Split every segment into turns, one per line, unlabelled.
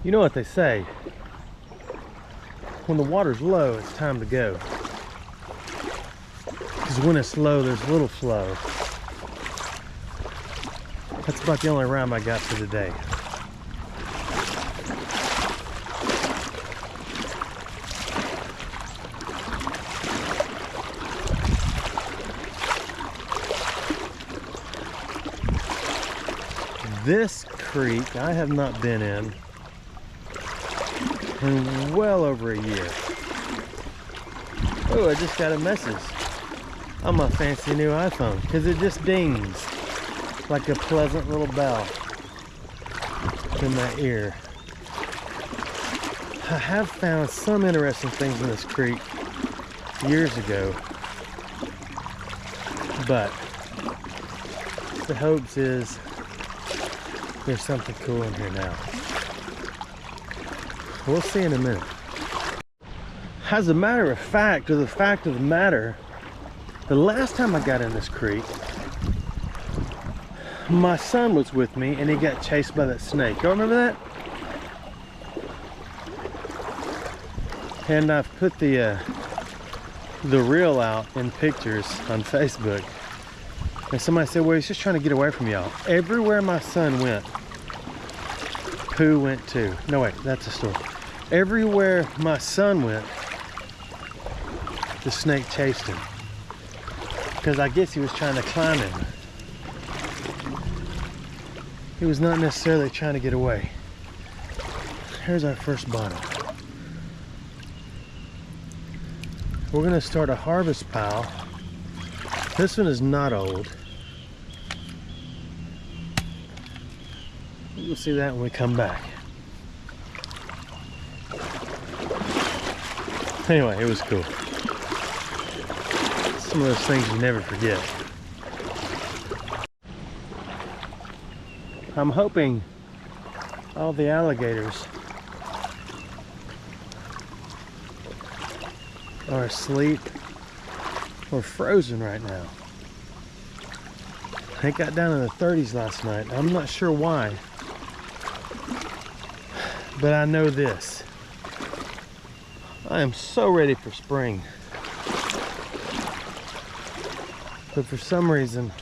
You know what they say, when the water's low, it's time to go. Because when it's low, there's little flow. That's about the only rhyme I got for today. This creek I have not been in well over a year. Oh, I just got a message on my fancy new iPhone because it just dings like a pleasant little bell in my ear. I have found some interesting things in this creek years ago, but the hopes is there's something cool in here now. We'll see in a minute. As a matter of fact, or the fact of the matter, the last time I got in this creek, my son was with me and he got chased by that snake. Y'all remember that? And I've put the reel out in pictures on Facebook. And somebody said, well, he's just trying to get away from y'all. Everywhere my son went, Pooh went too. No, wait, that's a story. Everywhere my son went, the snake chased him. Because I guess he was trying to climb him. He was not necessarily trying to get away. Here's our first bottle. We're gonna start a harvest pile. This one is not old. We'll see that when we come back. Anyway, it was cool. Some of those things you never forget. I'm hoping all the alligators are asleep or frozen right now. It got down in the 30s last night. I'm not sure why, but I know this. I am so ready for spring. But for some reason,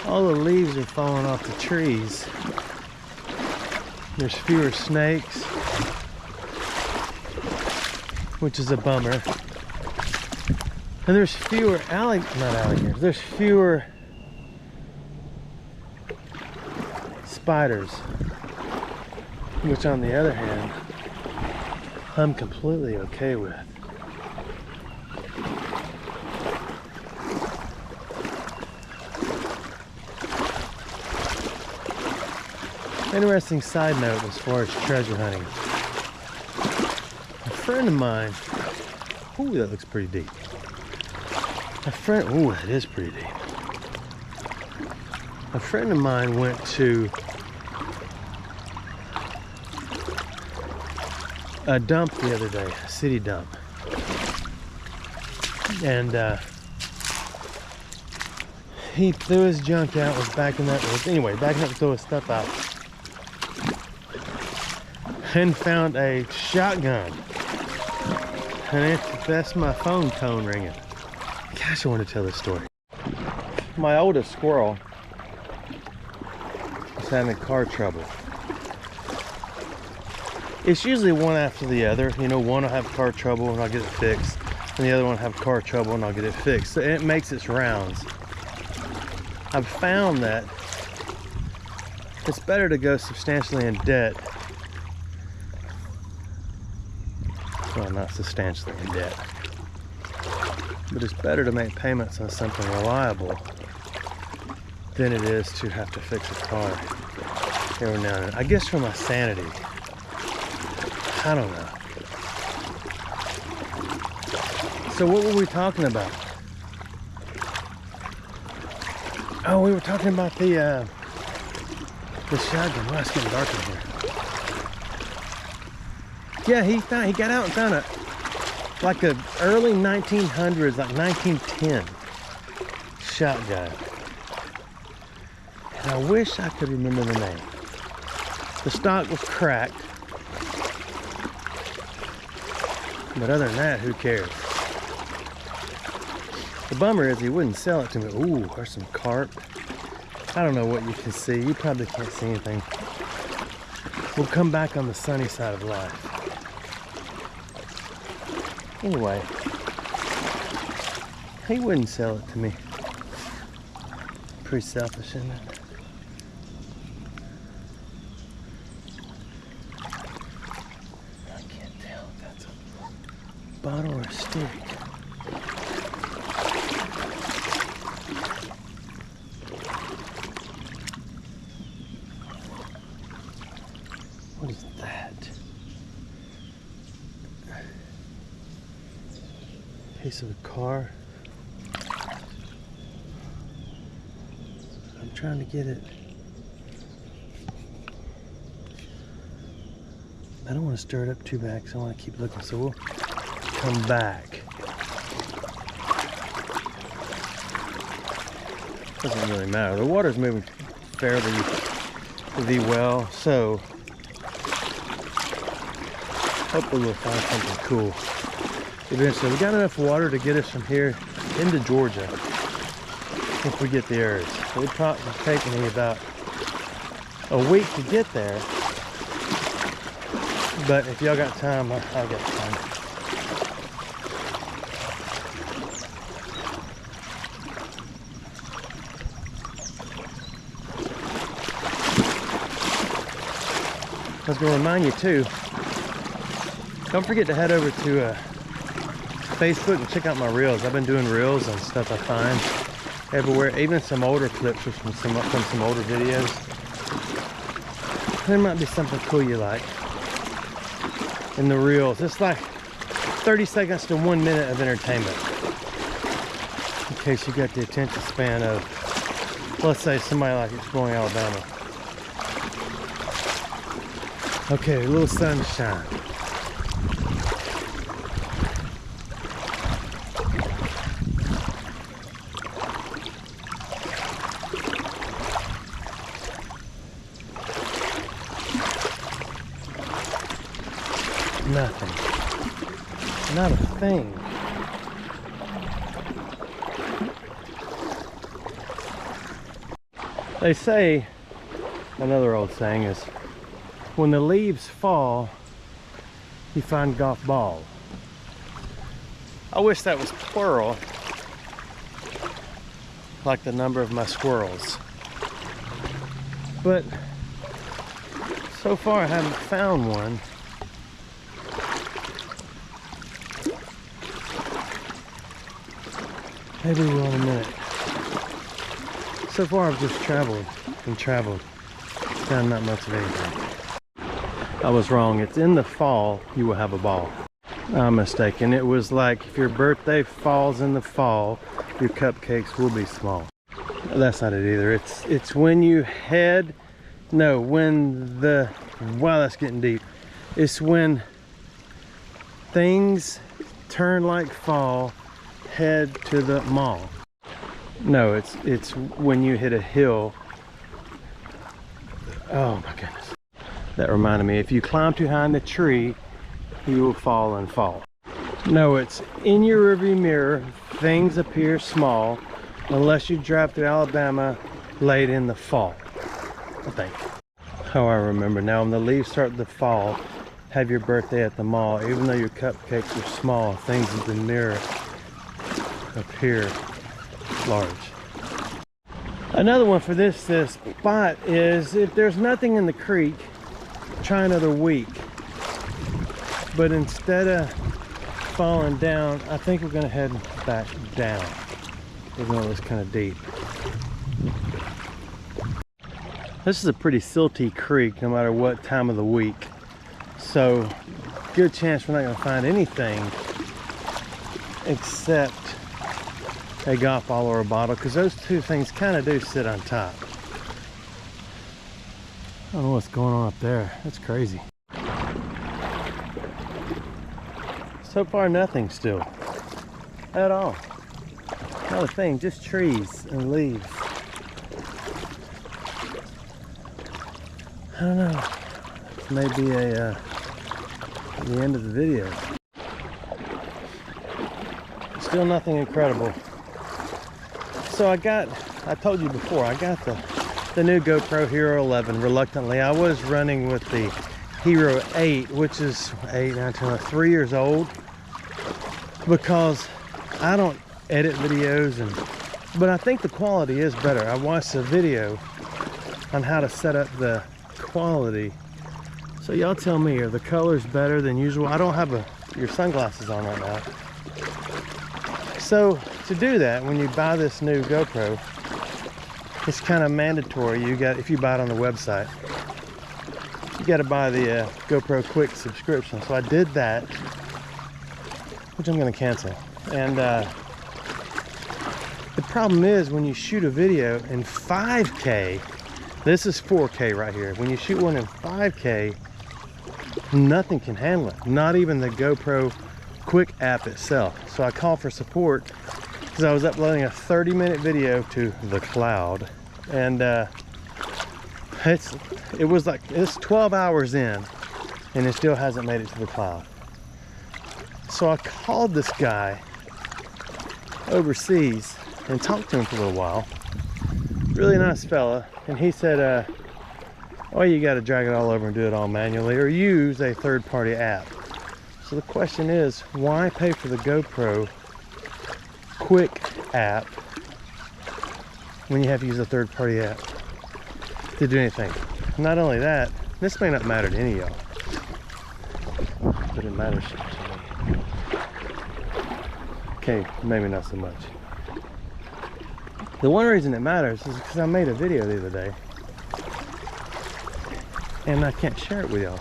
all the leaves are falling off the trees. There's fewer snakes, which is a bummer. And there's fewer alligators. There's fewer spiders, which on the other hand, I'm completely okay with. Interesting side note as far as treasure hunting. A friend of mine, ooh, that looks pretty deep. Ooh, that is pretty deep. A friend of mine went to a dump the other day, a city dump. And he threw his junk out, was backing up, backing up to throw his stuff out. And found a shotgun. And that's my phone tone ringing. Gosh, I want to tell this story. My oldest squirrel is having car trouble. It's usually one after the other. You know, one will have car trouble and I'll get it fixed. And the other one will have car trouble and I'll get it fixed. So it makes its rounds. I've found that it's better to go substantially in debt. Well, not substantially in debt. But it's better to make payments on something reliable than it is to have to fix a car every now and then. I guess for my sanity. I don't know. So what were we talking about? Oh, we were talking about the shotgun. Well, it's getting dark in here. Yeah, he got out and found a like a early 1900s, like 1910 shotgun. And I wish I could remember the name. The stock was cracked. But other than that, who cares? The bummer is he wouldn't sell it to me. Ooh, there's some carp. I don't know what you can see. You probably can't see anything. We'll come back on the sunny side of life. Anyway, he wouldn't sell it to me. Pretty selfish, isn't it? I can't tell if that's a bottle or a stick. What is that? Piece of a car. I'm trying to get it. I don't want to stir it up too bad because I want to keep looking, so we'll come back. Doesn't really matter. The water's moving fairly well, so hopefully we'll find something cool eventually. We got enough water to get us from here into Georgia if we get the urge. It would probably take me about a week to get there, but if y'all got time, I got time. I was going to remind you too, don't forget to head over to Facebook and check out my reels. I've been doing reels on stuff I find everywhere, even some older clips from some older videos. There might be something cool you like in the reels. It's like 30 seconds to 1 minute of entertainment, in case you got the attention span of, let's say, somebody like Exploring Alabama. Okay, a little sunshine. Nothing. Not a thing. They say, another old saying is, when the leaves fall, you find golf ball. I wish that was plural, like the number of my squirrels. But so far I haven't found one. Maybe we will in a minute. So far I've just traveled and traveled. Found not much of anything. I was wrong. It's in the fall you will have a ball. I'm mistaken. It was like if your birthday falls in the fall, your cupcakes will be small. That's not it either. It's when you head, no, when the, wow, that's getting deep. It's when things turn like fall, head to the mall. No, it's when you hit a hill. Oh my goodness. That reminded me, if you climb too high in the tree, you will fall and fall. No, it's in your rearview mirror, things appear small unless you drive through Alabama late in the fall, I think. How I remember now, when the leaves start to fall, have your birthday at the mall. Even though your cupcakes are small, things in the mirror appear large. Another one for this spot is, if there's nothing in the creek, try another week. But instead of falling down, I think we're gonna head back down, even though it's kind of deep. This is a pretty silty creek no matter what time of the week, so good chance we're not gonna find anything except a golf ball or a bottle, because those two things kind of do sit on top. I don't know what's going on up there. That's crazy. So far, nothing still. At all. Not a thing, just trees and leaves. I don't know. may be the end of the video. Still nothing incredible. So I told you before, I got the new GoPro Hero 11 reluctantly. I was running with the Hero 8, which is 8, 9, 10, 3 years old, because I don't edit videos, but I think the quality is better. I watched a video on how to set up the quality. So y'all tell me, are the colors better than usual? I don't have your sunglasses on right now. So to do that, when you buy this new GoPro, it's kind of mandatory. If you buy it on the website, you got to buy the GoPro Quick subscription. So I did that, which I'm going to cancel. And the problem is, when you shoot a video in 5K, this is 4K right here. When you shoot one in 5K, nothing can handle it. Not even the GoPro Quick app itself. So I called for support because I was uploading a 30-minute video to the cloud, and it's 12 hours in, and it still hasn't made it to the cloud. So I called this guy overseas and talked to him for a little while. Really nice fella, and he said, oh, you got to drag it all over and do it all manually, or use a third-party app. So the question is, why pay for the GoPro Quick app when you have to use a third-party app to do anything? Not only that, this may not matter to any of y'all, but it matters to me. Okay, maybe not so much. The one reason it matters is because I made a video the other day and I can't share it with y'all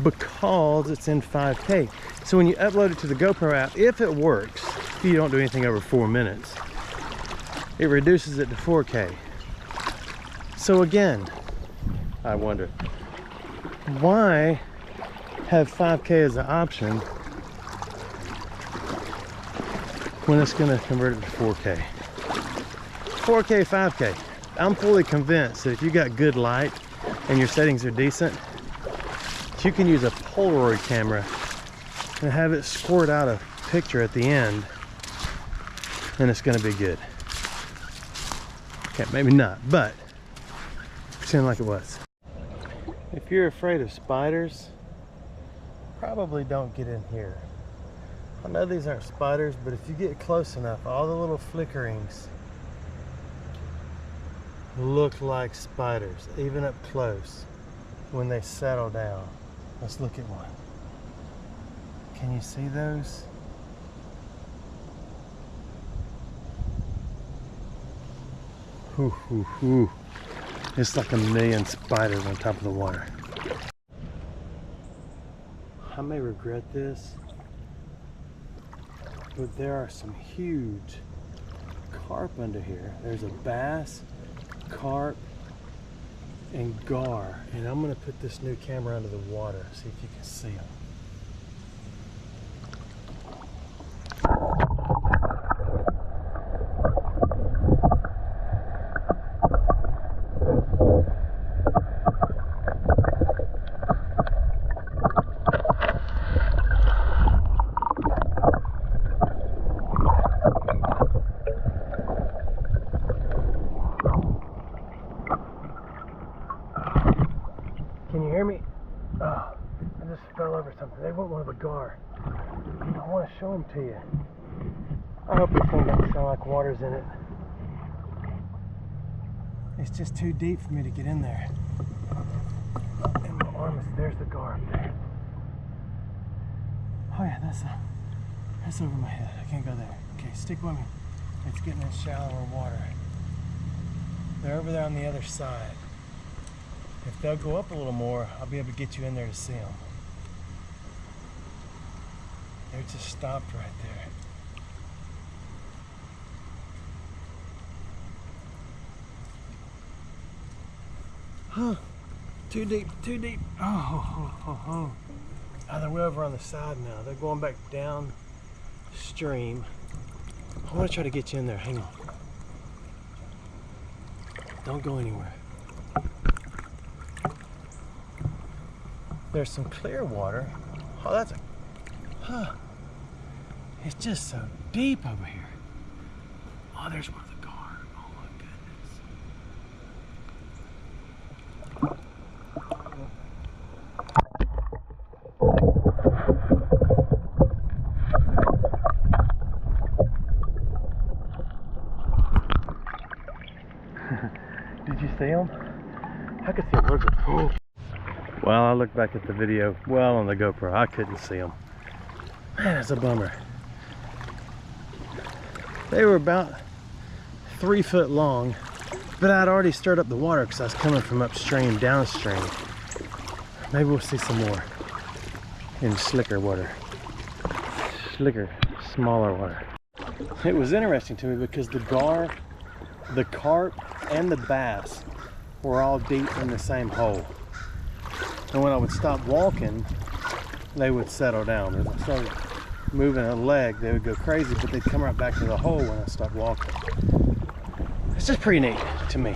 because it's in 5K. So when you upload it to the GoPro app, if it works, if you don't do anything over 4 minutes, it reduces it to 4K. So again, I wonder, why have 5K as an option when it's going to convert it to 4K? 4K, 5K. I'm fully convinced that if you got good light and your settings are decent, you can use a Polaroid camera and have it squirt out a picture at the end, and it's going to be good. Okay, maybe not, but pretend like it was. If you're afraid of spiders, probably don't get in here. I know these aren't spiders, but if you get close enough, all the little flickerings look like spiders, even up close when they settle down. Let's look at one. Can you see those? Hoo, hoo, hoo. It's like a million spiders on top of the water. I may regret this, but there are some huge carp under here. There's a bass, carp, and gar, and I'm going to put this new camera under the water, see if you can see them. Can you hear me? Oh, I just fell over something. They want one of the gar. I want to show them to you. I hope this thing doesn't sound like water's in it. It's just too deep for me to get in there. And my arm is, there's the gar up there. Oh yeah, that's over my head. I can't go there. Okay, stick with me. It's getting in shallower water. They're over there on the other side. If they'll go up a little more, I'll be able to get you in there to see them. They're just stopped right there. Huh, too deep, too deep. Oh, they're way over on the side now. They're going back downstream. I want to try to get you in there, hang on. Don't go anywhere. there's some clear water. Oh, that's a, huh. It's just so deep over here. Oh, there's one of the gar. Oh my goodness. Did you see him? I could see him. Oh. Well, I looked back at the video, well, on the GoPro, I couldn't see them. Man, it's a bummer. They were about 3 foot long, but I'd already stirred up the water because I was coming from upstream, downstream. Maybe we'll see some more in slicker water. Slicker, smaller water. It was interesting to me because the gar, the carp, and the bass were all deep in the same hole. And when I would stop walking, they would settle down. As I started moving a leg, they would go crazy, but they'd come right back to the hole when I stopped walking. It's just pretty neat to me.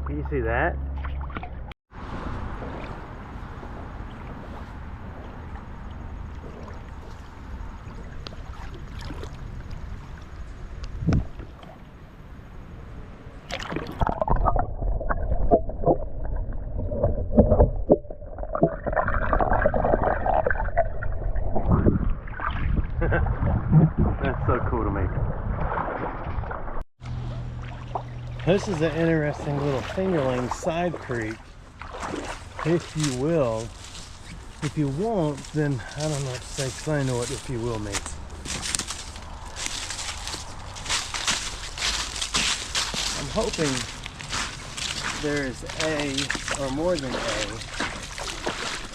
Can you see that? That's so cool to me. This is an interesting little fingerling side creek, if you will. If you won't, then I don't know what to say, because I know what if you will means. I'm hoping there is a, or more than a,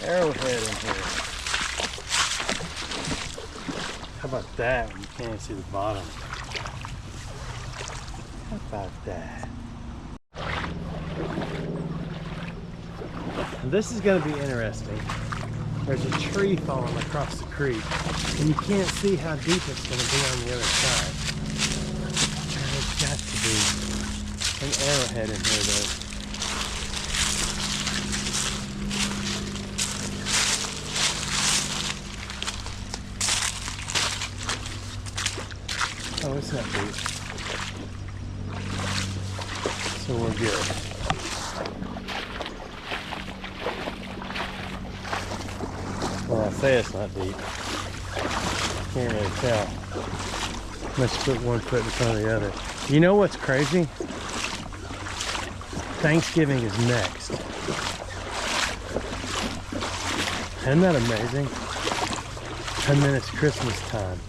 arrowhead in here. How about that? You can't even see the bottom. How about that? This is going to be interesting. There's a tree falling across the creek, and you can't see how deep it's going to be on the other side. There's got to be an arrowhead in here, though. Oh, it's not deep. So we're good. Well, I say it's not deep. Can't really tell. Let's put one foot in front of the other. You know what's crazy? Thanksgiving is next. Isn't that amazing? And then it's Christmas time.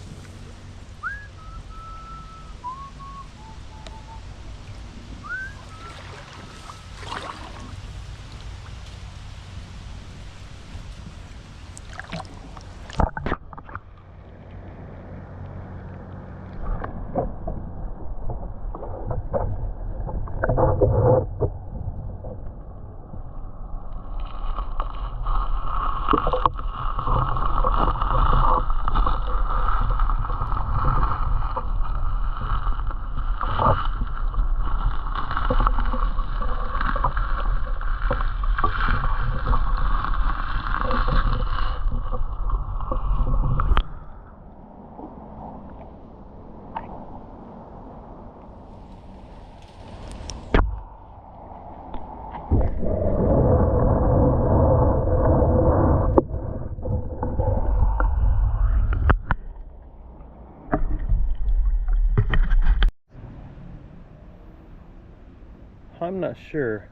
I'm not sure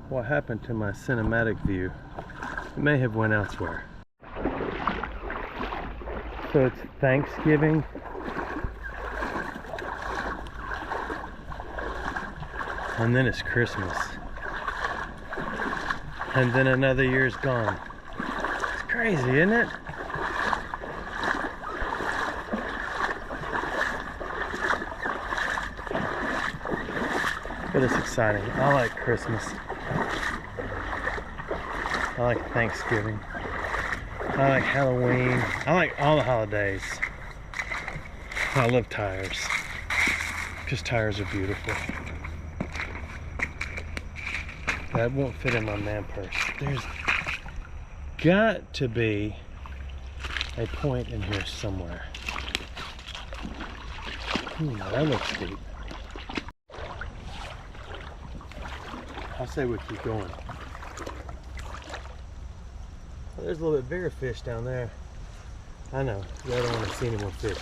what happened to my cinematic view. It may have went elsewhere. So it's Thanksgiving. And then it's Christmas. And then another year's gone. It's crazy, isn't it? But it's exciting. I like Christmas. I like Thanksgiving. I like Halloween. I like all the holidays. I love tires. Because tires are beautiful. That won't fit in my man purse. There's got to be a point in here somewhere. That looks deep. I say we keep going. Well, there's a little bit bigger fish down there. I know, I don't want to see any more fish.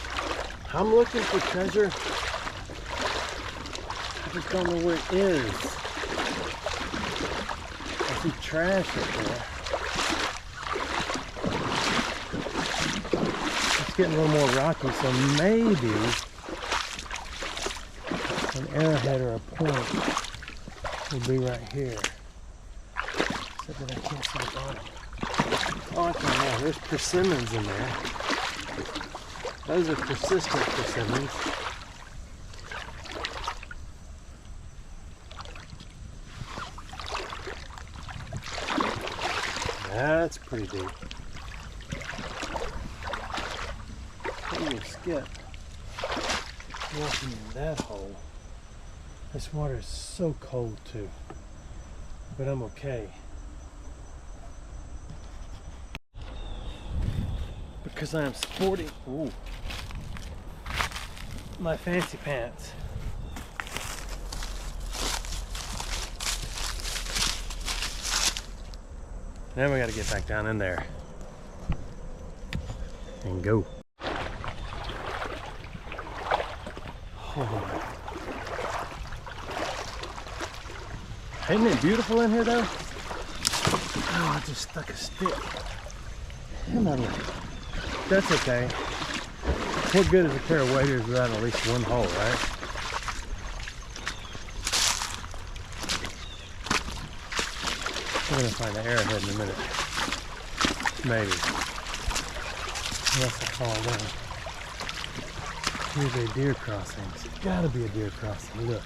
I'm looking for treasure. I just don't know where it is. I see trash up there. It's getting a little more rocky, so maybe an arrowhead or a point will be right here. Except that I can't see the bottom. Oh, I can know. There's persimmons in there. Those are persistent persimmons. That's pretty deep. I'm gonna skip walking in that hole. This water is so cold too, but I'm okay. Because I am sporting my fancy pants. Now we got to get back down in there and go. Oh. Isn't it beautiful in here though? Oh, I just stuck a stick. That's okay. What good is a pair of waders without at least one hole, right? We're gonna find an arrowhead in a minute. Maybe. Unless I fall down. Here's a deer crossing. It's gotta be a deer crossing. Look.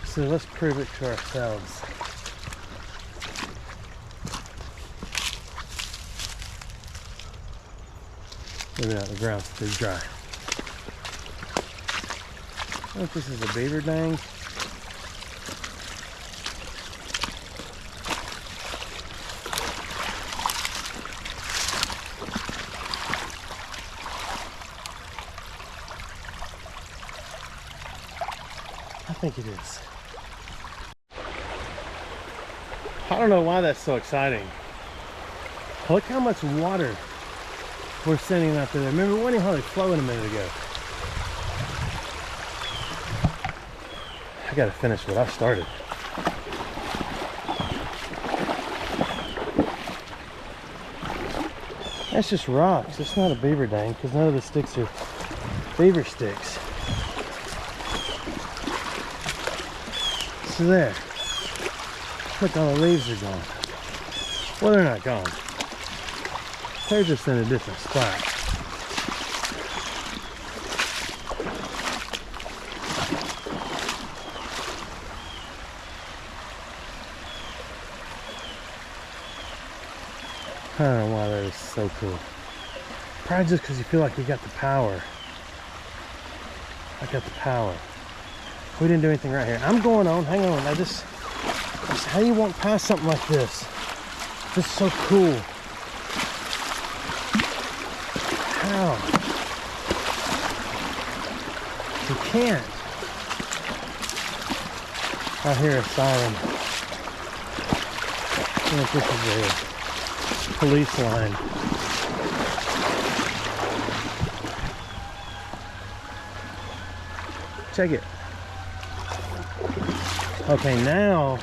So let's prove it to ourselves. Maybe not, the ground's too dry. I don't know if this is a beaver dang. I think it is. I don't know why that's so exciting. Look how much water we're sending out there. Remember, it wasn't hardly flowing a minute ago. I gotta finish what I started. That's just rocks. It's not a beaver dang because none of the sticks are beaver sticks. So there. Look, all the leaves are gone. Well, they're not gone. They're just in a different spot. I don't know why that is so cool. Probably just because you feel like you got the power. I got the power. We didn't do anything right here. I'm going on. Hang on. How do you walk past something like this? This is so cool. How? You can't. I hear a siren. I think this is a police line. Check it. Okay, now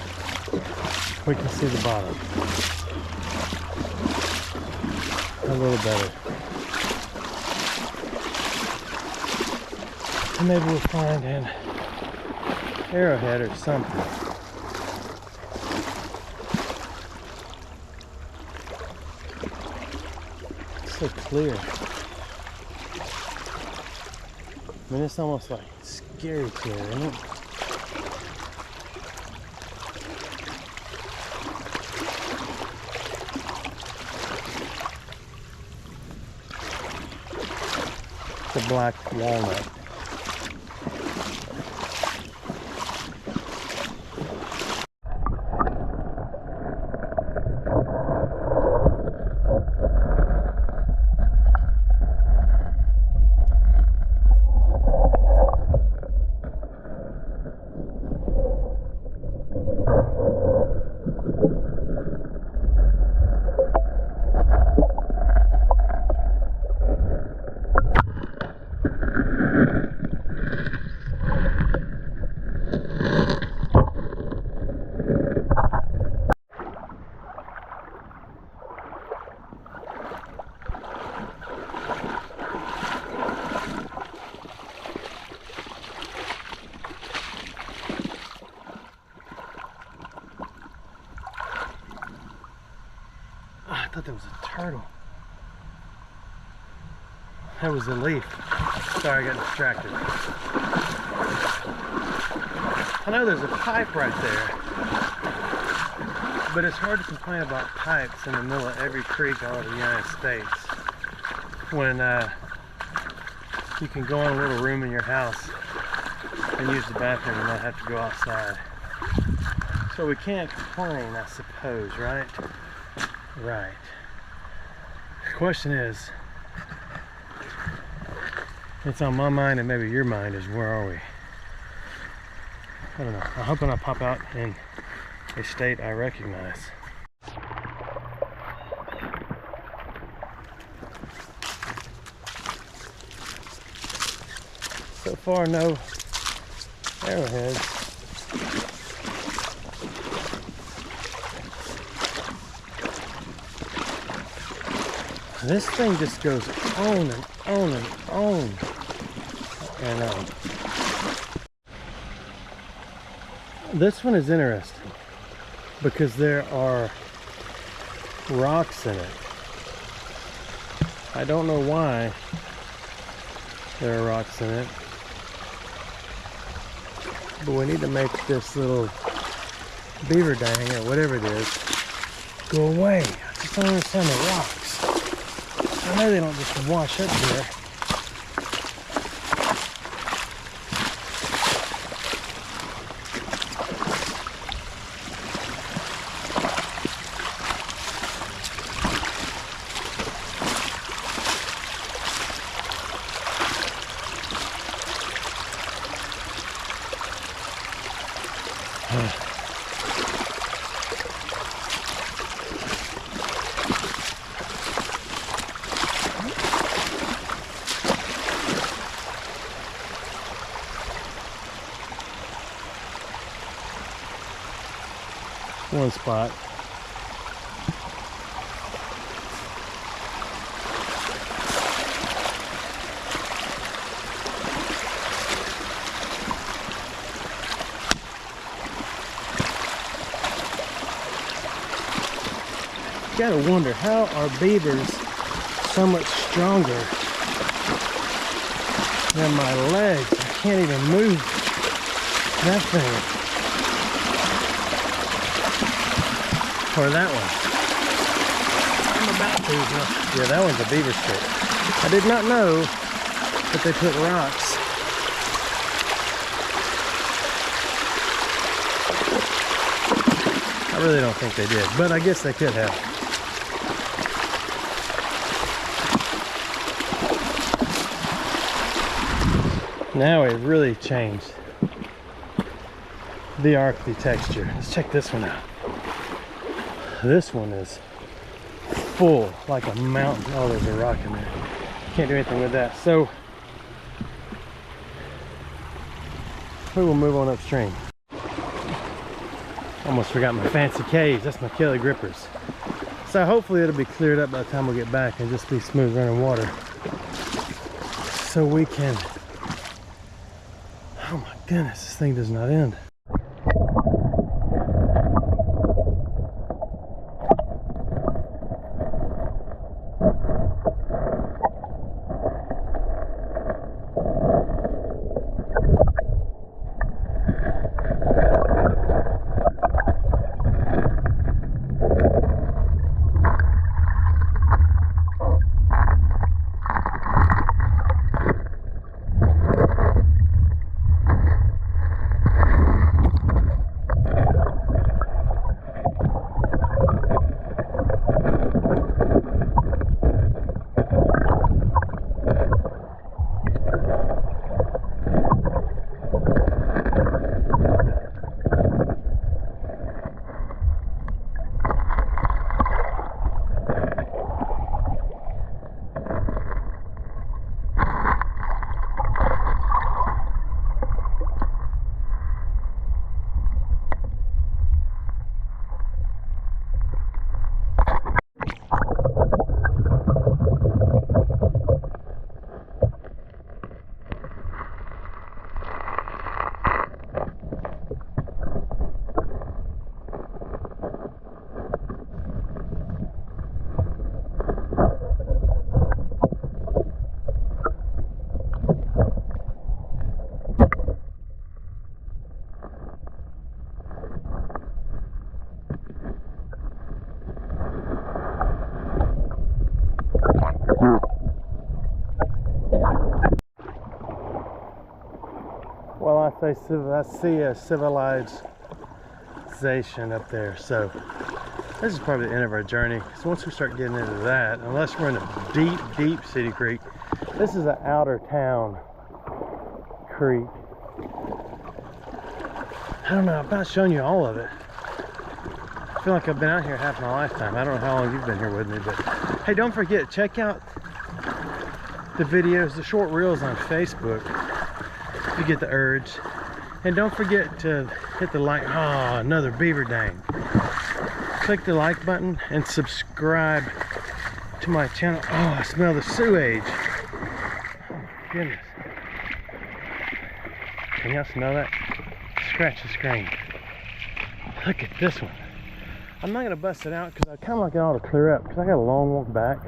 we can see the bottom a little better. And maybe we'll find an arrowhead or something. It's so clear. I mean, it's almost like scary clear, isn't it? The black walnut. I thought that was a turtle. That was a leaf. Sorry, I got distracted. I know there's a pipe right there, but it's hard to complain about pipes in the middle of every creek all over the United States when you can go in a little room in your house and use the bathroom and not have to go outside. So we can't complain, I suppose, right? Right. The question is, it's on my mind and maybe your mind, is where are we? I don't know. I hope when I pop out in a state I recognize. So far, no arrowheads. This thing just goes on and on and on. And this one is interesting because there are rocks in it. I don't know why there are rocks in it, but we need to make this little beaver dang or whatever it is go away. I just don't understand the rocks. I know they don't just wash up here. One spot. You gotta wonder, how are beavers so much stronger than my legs? I can't even move that thing. Or that one. I'm about to. Yeah, that one's a beaver stick. I did not know that they put rocks. I really don't think they did, but I guess they could have. Now we've really changed the architecture. Let's check this one out. This one is full, like a mountain. Oh, there's a rock in there. Can't do anything with that. So we will move on upstream. Almost forgot my fancy cage. That's my Kelly grippers. So hopefully it'll be cleared up by the time we get back and just be smooth running water. So we can, oh my goodness, this thing does not end. Well, I see a civilization up there, so this is probably the end of our journey. So once we start getting into that, unless we're in a deep, deep City Creek, this is an outer town creek. I don't know, I've not shown you all of it. I feel like I've been out here half my lifetime. I don't know how long you've been here with me, but hey, don't forget, check out the videos, the short reels on Facebook. You get the urge, and don't forget to hit the like. Oh, another beaver dang. Click the like button and subscribe to my channel. Oh, I smell the sewage. Oh my goodness, can y'all smell that? Scratch the screen. Look at this one. I'm not gonna bust it out because I kind of like it all to clear up because I got a long walk back.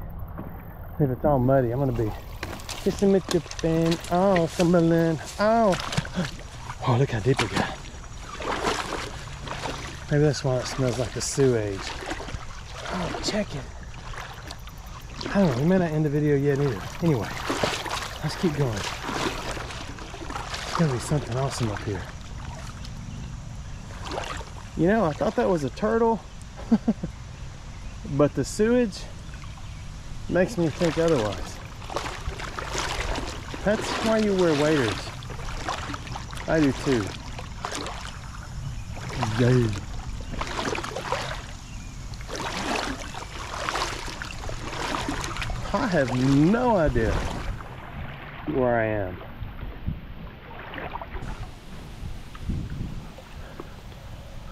If it's all muddy, I'm gonna be kissing me tipping, oh, stumbling, oh. Oh, look how deep it got. Maybe that's why it smells like the sewage. Oh, check it. I don't know, we may not end the video yet either. Anyway, let's keep going. There's gonna be something awesome up here. You know, I thought that was a turtle, but the sewage makes me think otherwise. That's why you wear waders. I do too. Yay. I have no idea where I am.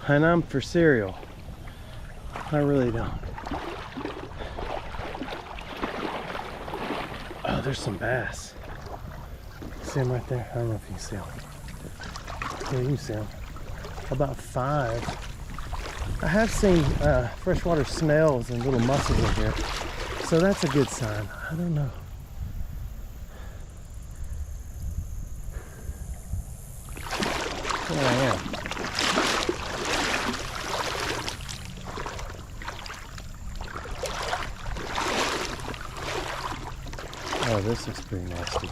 And I'm for cereal. I really don't. Oh, there's some bass. See them right there? I don't know if you can see them. Yeah, you can see them. About 5. I have seen freshwater snails and little mussels in here, so that's a good sign. I don't know. There I am. Oh, this looks pretty nasty.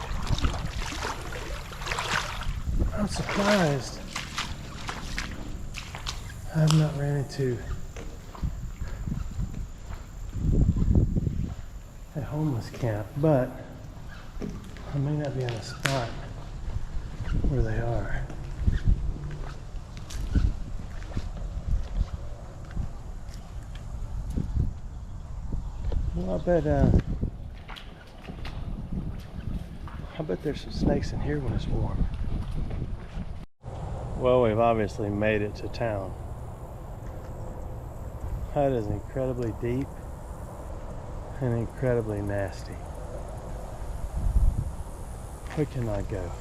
I'm surprised I have not ran into a homeless camp, but I may not be on a spot where they are. Well, I bet there's some snakes in here when it's warm. Well, we've obviously made it to town. That is incredibly deep and incredibly nasty. Where can I go?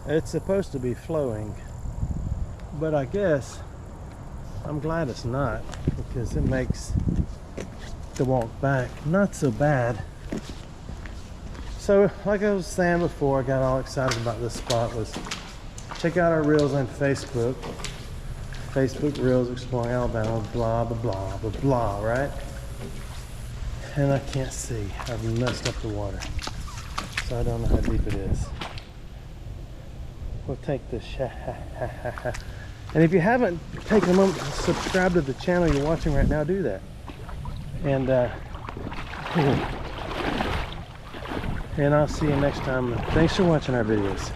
It's supposed to be flowing, but I guess I'm glad it's not, because it makes the walk back not so bad. So like I was saying before, I got all excited about this spot, was check out our reels on Facebook Reels Exploring Alabama, blah blah blah blah blah, right? And I can't see, I've messed up the water, so I don't know how deep it is. We'll take this shot. And if you haven't taken a moment to subscribe to the channel you're watching right now, do that. And I'll see you next time. Thanks for watching our videos.